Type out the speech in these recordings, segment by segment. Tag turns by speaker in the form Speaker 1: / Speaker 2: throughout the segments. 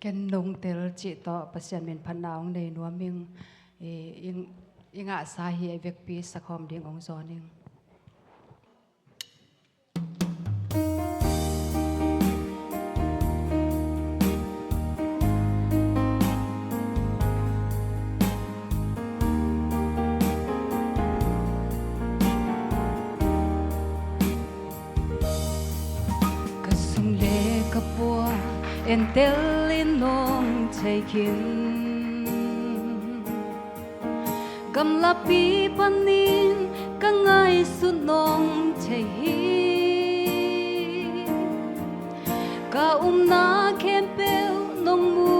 Speaker 1: ken nong tel chi to pasian men phanaung nei nuaming inga sa hi vek pi sakhom ding ong zoning kasung le kapua entel inong taking gamla pi panin kangai sunong tahi ka na kempel nong mu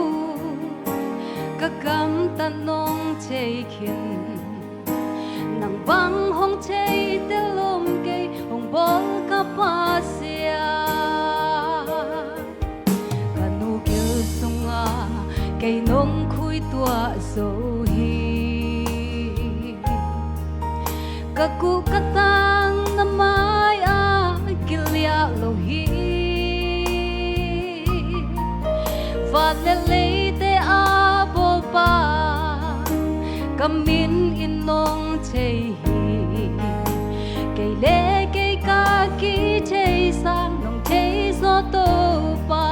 Speaker 1: ka kam tanong taking nang bang hong tay telom kay hong bol ka pasya kay nong khui tua so hi kaku katang namay a kilya lo hi valele te a bol pa kamin inong chei hi kay le kay ka ki chei sang nong chei so to pa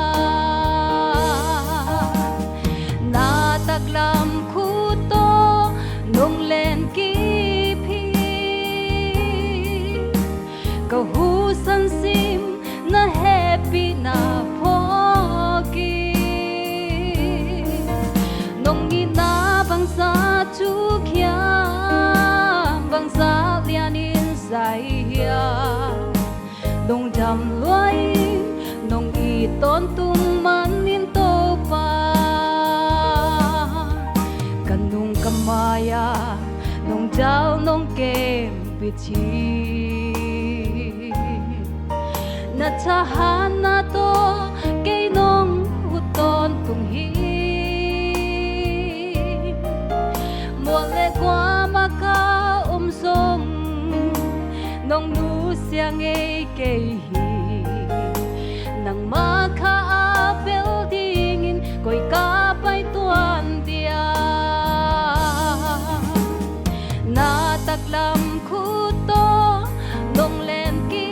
Speaker 1: lam khu to nong len ki phi ko hu san sim na happy na phoki nong ni na bang sa chu kya bang sa lian in sai ya dong jam loi nong i ton tum man in to pa maya nong dao nong kem bichi na tahan na to kay nong uton tung hi mole kwa maka song nong nu siang e kay hi nang maka apel dingin koy kapay tuan dia taklam khu to nong len ki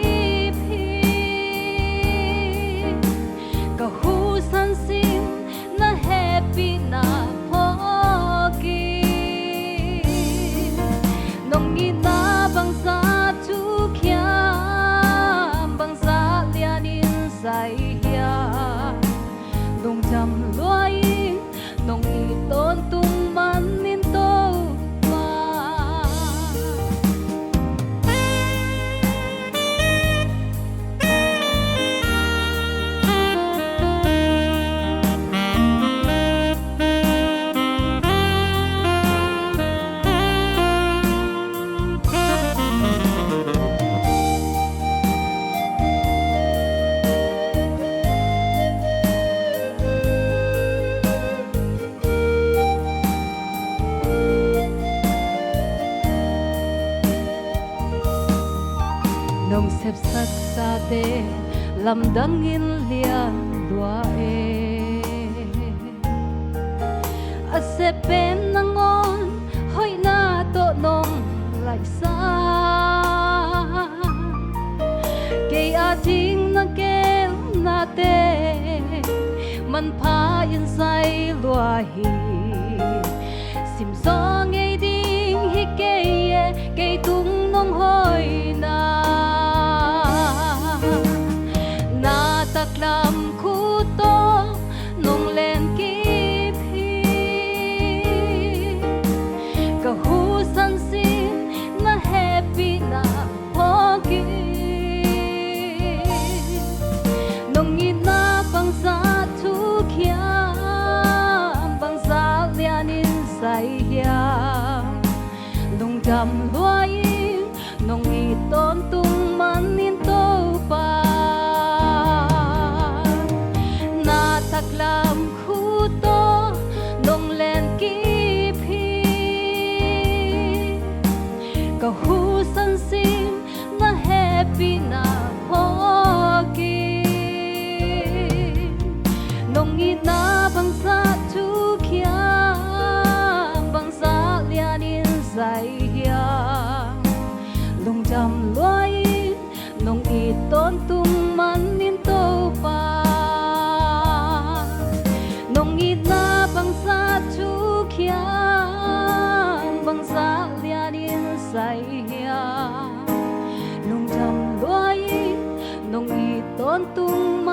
Speaker 1: phi ka hu san sim na happy na phoki nong ni na bang sa chu kya bang sa lian in sai ya dong jam loi nong i ton tung man nin to nong sep sat sa te lam dang in lian lua e a se pen nangon hoi na to nong lai sa ke a ting na kel na te man pha in sai lua hi sim song e ding hi ke e ke tung nong hoi na taklam khu to nong len ki phi ka hu san sim na happy na phoki nong ni na bang sa thu kya bang sa lian in sai ya dong jam loi nong i ton tung man in to pa taklam khu to nong len ki phi ka hu san sim na happy na phoki nong i na bang tôn tung man in tô pa nong i na bang sa chu khiang bang sa lian in sai hia nong jam loi nong i tôn tung